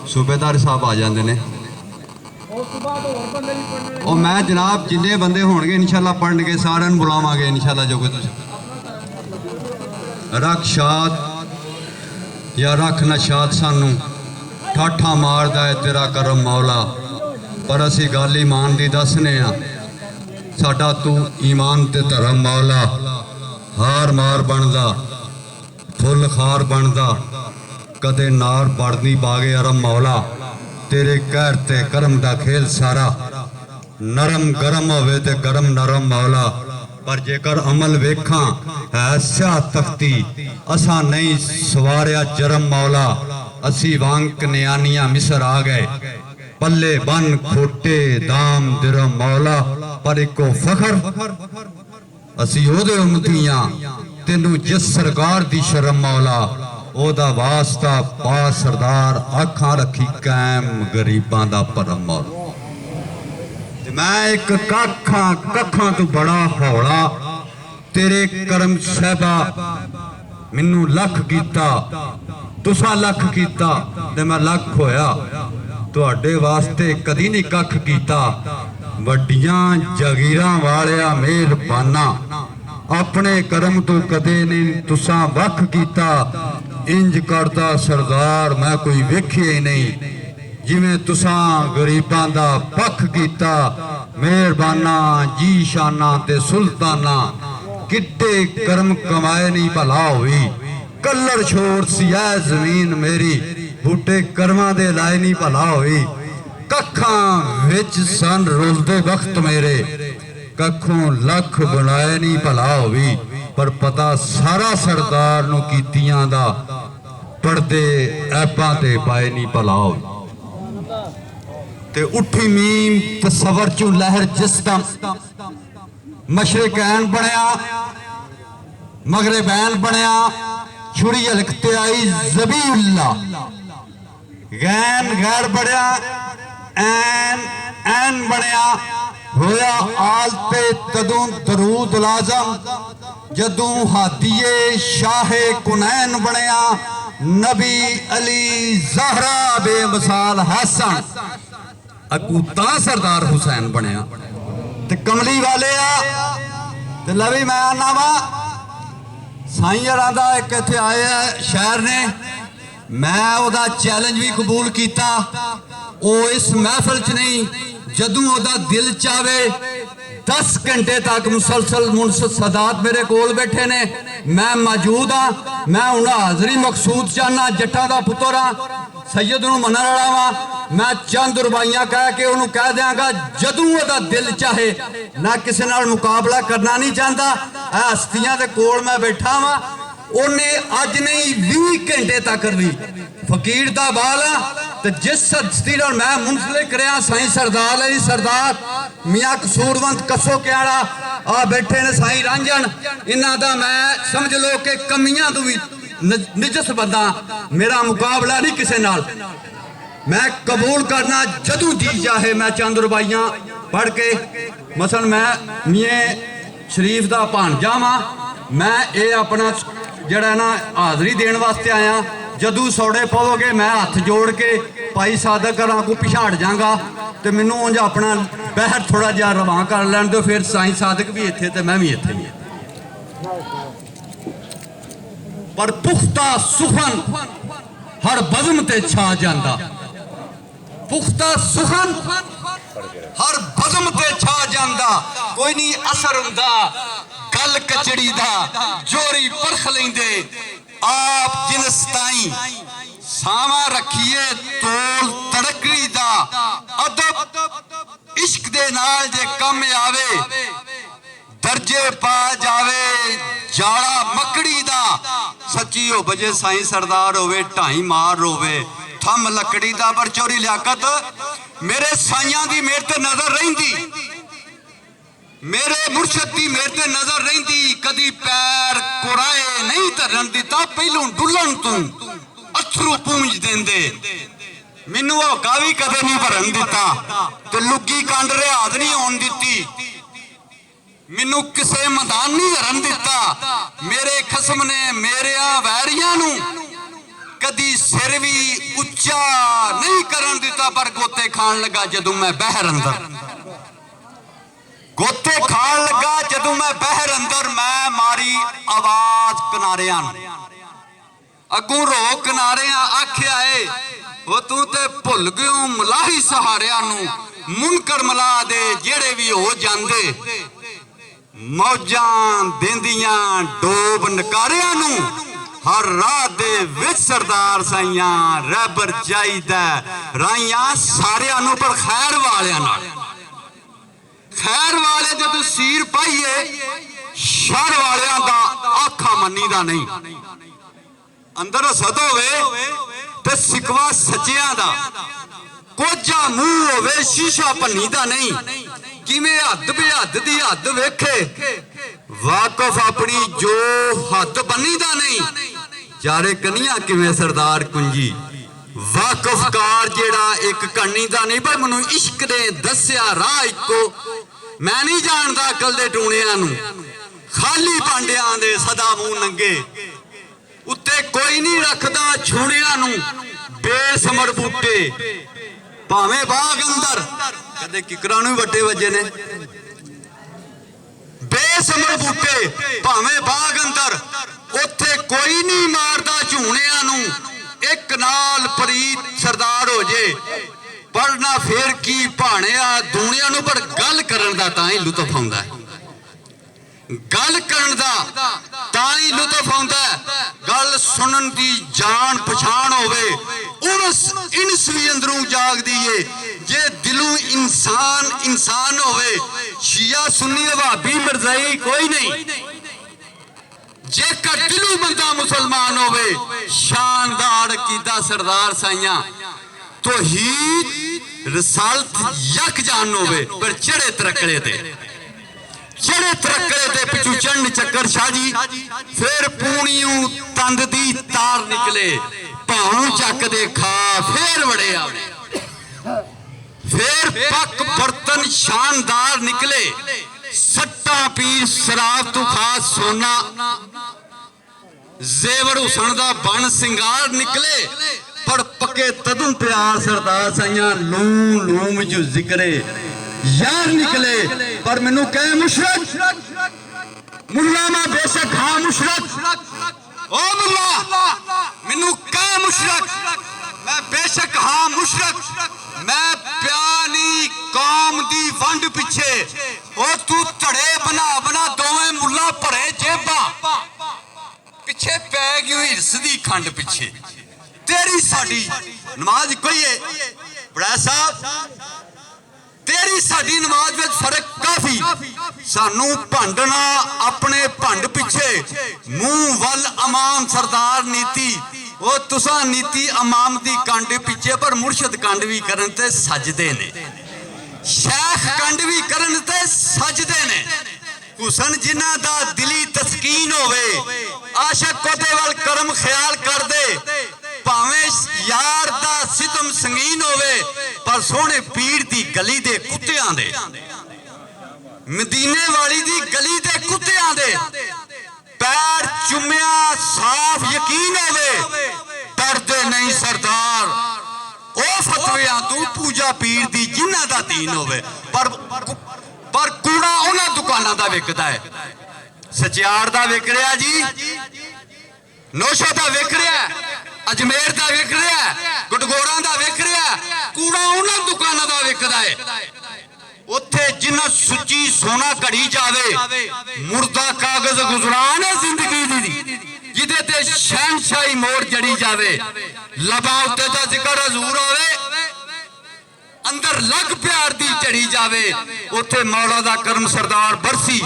सूबेदार साहब आ जाते हैं। और मैं जनाब जिन्ने बंदे होणगे इंशाल्लाह पढ़न के सारे बुलावांगे इंशाल्लाह। जो कोई रख शाद या रख नशाद सानू ठाठा मारदा है तेरा करम मौला, पर असी गल ईमान दी दसने आ साडा तू ईमान ते धर्म मौला। हार मार बनदा फुल खार बनदा कदे नार बढ़नी बागे अरम मौला। तेरे कहर ते करम दा खेल सारा नरम गरम होवे ते गरम नरम मौला। पर जेकर अमल वेखा है स्याह तख्ती असा नहीं सवारिया जरम मौला। असी वांग कन्यानियां मिसर आ गए पल्ले बन खोटे दाम दिरम मौला। पर इको फखर असी ओदे उम्मतियां तेनू जिस सरकार दी शर्म मौला। ओदा वास्ता पा सरदार आखां रखी कैम गरीबां दा परम मौला। मैं एक कखां तू बड़ा हौला तेरे करम साहबा मैनू लख कीता तुसा लख कीता ते मैं लख होया। तुहाडे वास्ते कदी नहीं कख कीता वड्डियां जगीरां वालिया मेहरबाना। अपने करम तो कदे नहीं तुसा वख कीता। इंज करदा सरदार मैं कोई वेखिया ही नहीं जिवें तुसा गरीबां दा पख कीता। मेहरबाना जी शाना ते सुल्ताना किड्डे करम कमाए नहीं भला होई। कलर छोड़ सी ऐ जमीन मेरी बूटे कर्मां दे लाए नहीं भला होई। कखां विच सन रुलदे वक्त मेरे कखों लख बनाए नहीं भला होई। पर पता सारा सरदार नू कीतियां दा पढ़दे ऐपां ते पाए नहीं भला होई। ते उठी मीम तसवर चू लहर जिसम मशरकैन बनया मगरबैन बनया छुड़ी हलकते आई ज़बीउल्लाह। गैन गैर बनया ऐन ऐन बनया होया आलते तदू दरूद लाजम जदू हादिये शाहे कुनैन बनया। नबी अली ज़हरा बेमिसाल हसन अगू तां सरदार हुसैन बनया। ते कमली वाले ते लवी मैं आना वा साईं यारां दा एक इत्थे आए शहर ने मैं ओदा चैलेंज भी कबूल किया। वो इस महफिल च नहीं जदों ओदा दिल चावे 10 घंटे तक मुसलसल मुनसद सदात मेरे कोल बैठे ने मैं मौजूद हाँ। मैं हूँ हाजरी मकसूद चाहना जट्टा का पुत्र हाँ सैयद नूं मनण वाला वा। मैं चंद रुबाइयां कह के उन्होंने कह देंगा जदों ओदा दिल चाहे ना किसी नाल मुकाबला करना नहीं चाहता। हस्तियां दे कोल मैं बैठा वा उन्हें अज नहीं 20 घंटे तक भी फकीर दा बाल हाँ। तो जिस हस्ती नाल मैं मुंसलिक रहा साईं सरदार अली सरदार मियाँ कसूरवंत कसो क्याड़ा आ बैठे ने साईं रांझण इन्हां दा मैं समझ लो कि कमियां तो भी निजस बंदा। मेरा मुकाबला नहीं किसी नाल मैं कबूल करना जदों जी चाहे। मैं चंद रुबाइयां पढ़ के मसन मैं मियाँ शरीफ दा भांजा वा। मैं ये अपना जड़ा ना हाजरी देने वास्ते आया। जदों सौड़े पवोगे मैं हाथ जोड़ के भाई सादक करा को पिछाड़ जाऊंगा तो मैनू उंज अपना बहर थोड़ा जहा रवां कर लैन दो। फिर साईं सादक भी इत्थे ते मैं भी इत्थे ही। पर पुख्ता सुखन हर बज़म ते छा जांदा। पुख्ता सुखन हर बज़म ते छा जांदा। कोई नहीं असर हुंदा गल कचड़ी दा जोरी परख लेंदे आप जिनस ताई सावा रखिए तोल तड़कड़ी दा। अदब इश्क दे नाल जे कम आवे दर्जे पा जावे जाड़ा मकड़ी दा। सच्ची हो बजे साईं सरदार होवे ढाई मार होवे थम लकड़ी दा। पर चोरी लियाकत मेरे साइयां दी मेरे ते नजर रहिंदी मेरे मुर्शद दी मेरे ते नजर रहिंदी। कदी पैर कुराए नहीं धरन दिता पहलू डुलन तू अथरू पूंज देंदे। मैनू होका भी कदे नहीं भरन दिता ते लुगी कंड रिहाज नहीं होन दिती। मैनू किसे मैदान नहीं हरन दिता। मेरे खसम ने मेरे वैरियां नू कदी सिर भी उच्चा नहीं तरण दिता पर गोते खान लगा जदों मैं बहर अंदर गोते खान लगा जदों मैं बहर अंदर मैं मारी आवाज किनारियां अगू रो किनारियां आख्या है वो तू ते भुल गयो मलाही सहारियां नू मुनकर मिला दे जेड़े भी हो जांदे मौजां देंदियां डोब नकारियां नू हर रात दे विच सरदार साइयां रबर चाहिदा राइयां सारियां नू पर खैर वालियां नाल खैर वाले जदों सीर पाइए शर वालियां दा आखा मन्नी दा नहीं अंदर हसद होवे ते सिकवा सच्चियां दा कोजा मुंह होवे शीशा भन्नी दा नहीं किवें हद बेहद दी हद वेखे वाकफ अपनी जो हद बनी दा नहीं चारे कनिया किवें सरदार कुंजी वाकफकार जेड़ा एक कहानी दा नहीं भाई मैनू इश्क ने दस्या राह इको मैं नहीं जानदा अकल दे टूणियां नू खाली भांडियां दे सदा मुंह नंगे उत्ते कोई नहीं रखदा छूणियां नू बेसमर बूटे भावें बाग अंदर कदे किकरां नू वट्टे वजे ने बेसमर बूटे भावें बाग अंदर उत्थे कोई नहीं मारदा झूणियां नू एक नाल प्रीत सरदार हो जे पढ़ना फिर की भाणिया दूनिया नू पर गल करन दा तां ही लुत्फ आउंदा है गल करन दा तां ही लुत्फ आउंदा है गल सुनन दी जान पछाण होवे उस इंस भी अंदरों जागदी है जे दिलों इंसान इंसान होवे शिया सुन्नी वहाबी मिर्जाई कोई नहीं जेकर दिलों बंदा मुसलमान होवे शानदार अकीदा सरदार साइयां तौहीद रिसालत यक जान होवे पर चढ़े तरकड़े ते पिछू चंड चक्कर शाजी फिर पूणियों तंद दी तार निकले भाऊ चक दे खा फिर वड़े आवे फिर पक बर्तन शानदार निकले सट्टा पीर शराब तू खास सोना जेवर हुसन दा बन सिंगार निकले पर पक्के तदू प्यार सरदार साइयां लूम लूम जो जिक्रे यार निकले पर मैनू कह मुशरक मुल्ला मैं बेशक हाँ मुशरक ओ मुल्ला मैनू कह मुशरक मैं बेशक हाँ मुशरक मैं प्यानी कौम दी वंड पिछे ओ तू धड़े बना बना दोवें मुल्ला भरे जेबा पिछे पै गई हिरस दी खंड पिछे तेरी साडी नमाज कोई है बड़ा साहब तेरी साडी नमाज विच फर्क काफी सानू भंडना अपने भंड पिछे मुंह वल अमाम सरदार नीति वो तुसा नीति अमाम दी कंड पिछे पर मुर्शद कंड भी करन ते सजदे ने शेख कंड भी करन ते सजदे ने हुसन जिन्ना दा दिली तस्कीन होवे आशिक कोते वाल करम ख्याल कर दे भावें यार दा सितम संगीन होवे पर सोने पीर दी गली दे कुत्तियां दे मदीने वाली दी गली दे कुत्तियां दे पैर चुम्या साफ यकीन होवे डरदे नहीं सरदार ओ फतवियां तू पूजा पीर दी जिन्ना दा दीन होवे पर कूड़ा उन्हां दुकानां दा विकदा है सचियार दा विक रिया जी नौशा दा विक रिया अजमेर दा विक रिया गटगोड़ा दा विक रिया कूड़ा उन्हां दुकानां दा विकदा है उत्थे जिन्ना सुची सोना घड़ी जावे मुर्दा कागज गुजरान है जिंदगी दी जिदे ते शहनशाही मोड़ जड़ी जावे लबा उत्ते दा जिक्र हजूर होवे अंदर लग प्यार दी चढ़ी जावे उत्थे मौला दा करम सरदार बरसी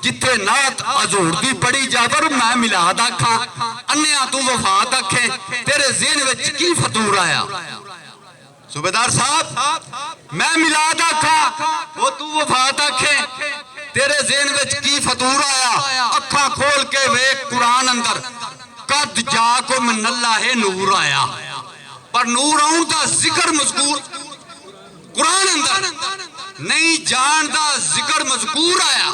जिथे नात हजूर दी पड़ी जावर मैं मिलाद आखा अन्निया तू वफात आखे तेरे ज़हन विच की फतूर आया सूबेदार साहब मैं मिलाद आखा वो तू वफात आखे तेरे ज़हन विच की फतूर आया अखा खोल के वेख कुरान अंदर कद जाको मिनल्ला है नूर आया पर नूर आउं दा जिक्र मज़कूर कुरान अंदर नहीं जानदा जिक्र मज़कूर आया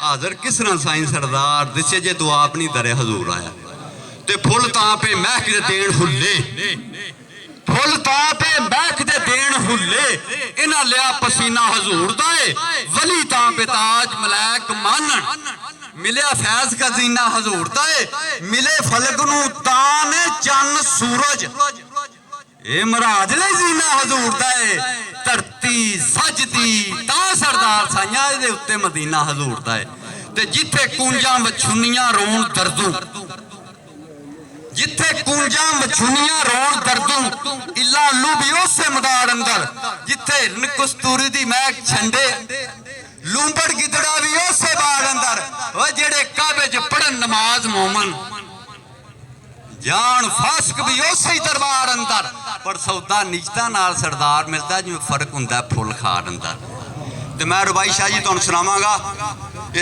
हाजर किस तरह साईं सरदार दिसे जे दुआ अपनी दरे हजूर आया ते फुल तां पे महक दे देण हुल्ले फुल तां पे महक दे इन्हां लिया पसीना हजूर दा ए वली तां बेताज मलैक मानन मिलिया फैज खजीना हजूर दा ए मिले फलक नूं तां ने चन्न सूरज ए महाराज ने जीना हजूर दा ए धरती सजदी तां सरदार साइयां इहदे उत्ते मदीना हजूर दा ए ते जिथे कूंजां वछुनियां रोण दर्दू जिथे कूंजां वछुनियां रोण दर्दू इला उल्लू भी उसे मदार अंदर जिथे हिरन कस्तूरी दी महक छंडे लूंबड़ गिदड़ा भी उसे बाड़ अंदर ओ जेड़े काबे च पढ़न नमाज मोमन जान फासक भी उसे ही दरबार अंदर पर सौदा निजता नाल सरदार मिलता जिवें फर्क हुंदा फुल खार अंदर ते मैं रुबाई शाह जी तुहानूं सुणावांगा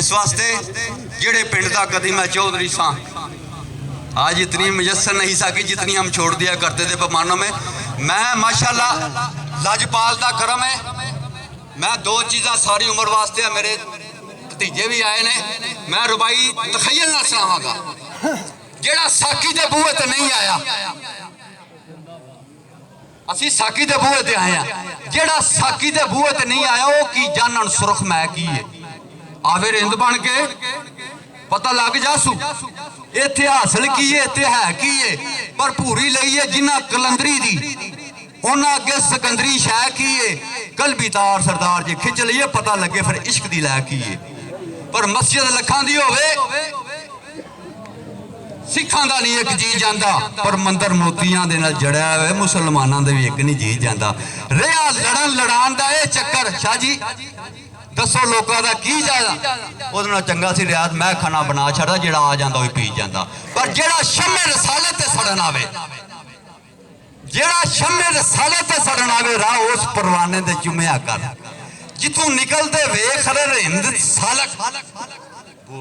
इस वास्ते जेड़े पिंड दा कदी मैं चौधरी सां आज इतनी मुयस्सर नहीं सकी जितनी हम छोड़ दिया करते थे पैमानों में मैं माशाल्लाह लाजपाल दा करम है मैं दो चीज़ां सारी उम्र वास्ते है मेरे भतीजे भी आए ने मैं रुबाई तखय्युल नाल सुणावांगा जेड़ा साकी दे बूहे ते नहीं आया असी साकी दे बूहे ते आए हैं जेड़ा साकी दे बूहे ते नहीं आया वो की जानन सुरख मैं की है आवे रिंद बन के पता लग जासू इत्थे हासिल की है इत्थे है की है पर भूरी लई है जिन्ना कलंदरी दी उन्हां अगे सिकंदरी शह की है कलबी तार सरदार जी खिंच लईए पता लगे फिर इश्क दी लै की है पर मस्जिद लखां दी होवे सिखां दा नहीं एक जी जांदा पर मंदिर मोतियां दे नाल जड़िया होवे मुसलमानां दे भी एक नहीं जी जांदा रिहा लड़न लड़ान दा ये चक्कर शाह जी दसो लोगों का की जाएगा उहदे नाल चंगा सी रियाज मैं खाना बना छड़दा जेड़ा आ जांदा ओही पी जांदा पर जेड़ा शम्मे रसालत ते सड़न आवे जेड़ा शम्मे रसालत ते सड़न आवे राह उस परवाने दे चुम्या कर जिथों निकलदे वेख रिंद सालक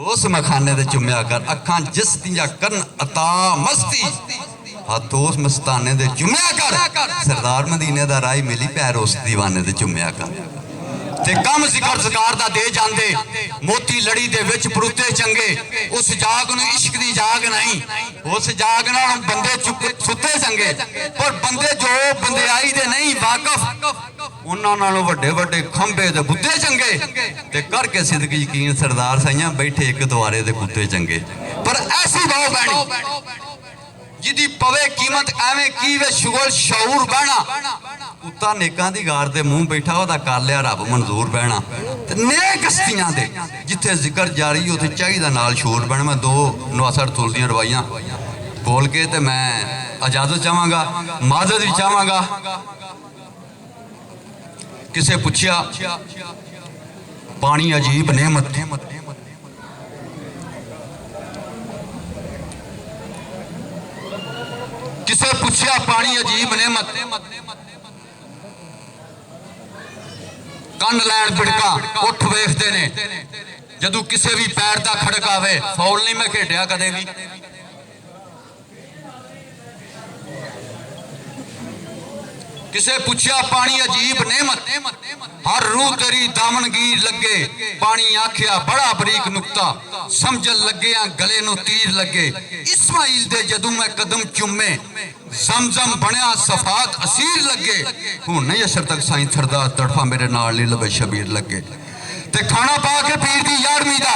उस मखाने दे चुम्या कर अखां जिस दियां करन अता मस्ती हाथ उस मस्ताने दे चुम्या कर सरदार मदीने दा राही मिली पैर उस दीवाने दे चुम्या कर ते कम जिक्र ज़कार दा दे जांदे मोती लड़ी दे विच परुते चंगे उस जाग नूं इश्क दी जाग नहीं उस जाग नाल बंदे सुते चंगे पर बंदे जो बंदेआई दे नहीं वाकफ उन्हां नालों वड्डे वड्डे खंबे ते बुद्दे चंगे ते करके सिद्क यकीन सरदार साइयां बैठे एक द्वारे दे कुत्ते चंगे पर ऐसी बाह बैणी जिदी पवे कीमत एवें की वे शुगल शऊर बहना कुत्ता नेकां दी गार दे मुंह बैठा ओदा कर लिया रब मंजूर बहना ते नेक हस्तियां दे जिथे जिक्र जारी उथे चाहिदा नाल शूर बहना मैं दो नवासर तुल दियां रवाइयां बोल के ते मैं इजाजत चाहांगा माजत भी चाहांगा किसे पुछया पानी अजीब नेमत किसे पूछया पानी अजीब नेमत कंड लैन पिड़का उठ वेखते ने जदू किसे भी पैर का खड़क आवे फौल नहीं मैं खेडिया कदे भी किसे पूछया पानी अजीब नेमत हर रूह तेरी दामनगीर लगे पानी आखिया बड़ा बरीक नुक्ता समझ लगे गले नू तीर लगे इस्माइल दे जदू मैं कदम चुमे जमजम बनया सफात असीर लगे हूं नहीं असर तक साईं सरदार तड़फा मेरे नाल नहीं लबे शबीर लगे ते खाना पा के पीर दी यारवीं दा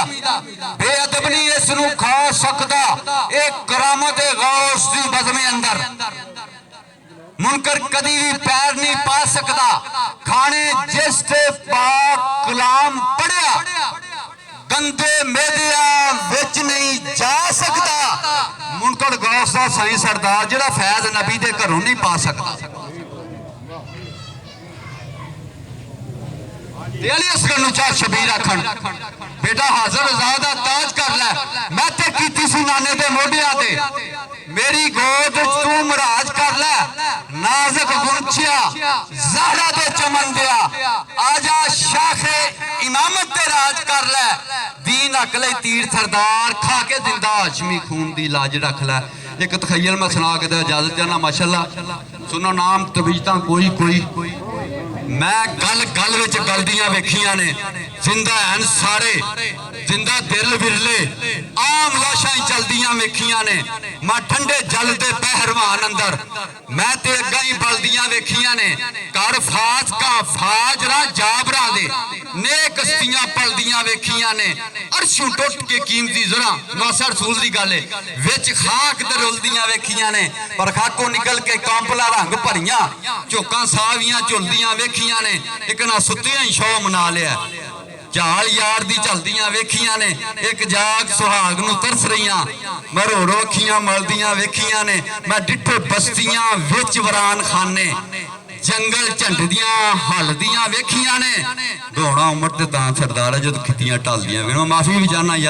बेअदब नहीं इस नू खा सकदा एक करामत गौस दी बज़मे अंदर मुनकर कदी भी पैर नहीं पा सकता खाने जिस ते पाक कलाम पढ़िया गंदे मेदिया विच नहीं जा सकता मुनकर गौस दा साईं सरदार जिहड़ा फैज नबी दे घरों नहीं पा सकता अली असगर नूं चाह शबीर आखण बेटा हाजर रज़ा दा ताज कर लै मैं ते कीती सी नाने दे मोढियां ते मेरी गोद तू मराज कर लै नाज़ुक गुंचिया ज़हरा दे चमन दिया आजा शाखे इमामत ते राज कर लै दीन अकले तीर सरदार खा के जिंदा हाशमी खून दी लाज रख लै एक तखय्युल मैं सुना के इजाजत चाहना माशाअल्लाह सुनो नाम तवीज़तां कोई कोई मैं गल गल विच गलदियां वेखियां ने जिंदा हैन सारे जिंदा दिल विरले आम लाशां ही चलदियां वेखियां ने मैं ठंडे जल दे पहरवान अंदर मैं ते अग्गां ही बलदियां वेखियां ने कर फाज का फाजरा जाबरा दे नेक कश्तियां पलदियां वेखियां ने अरशों टुट के कीमती जरा नौसर रसूल दी गल है विच खाक ते रुलदियां वेखियां ने पर खाकों निकल के कांपला रंग भरियां झोकां सावियां झुलदियां वेखियां ने एक ना सुत्तियां ही शौ मना लिया झाल यार दी चलदियां वेखियां ने एक जाग सुहाग नूं तरस रहियां मरो रोखियां मलदियां वेखियां ने मैं डिठे बस्तियां विच वरान खाने जंगल झंडदियां हलदियां वेखियां ने दौड़ा उमर ते तां सरदार है जद खितियां ढलदियां वे माफी भी चाहना यार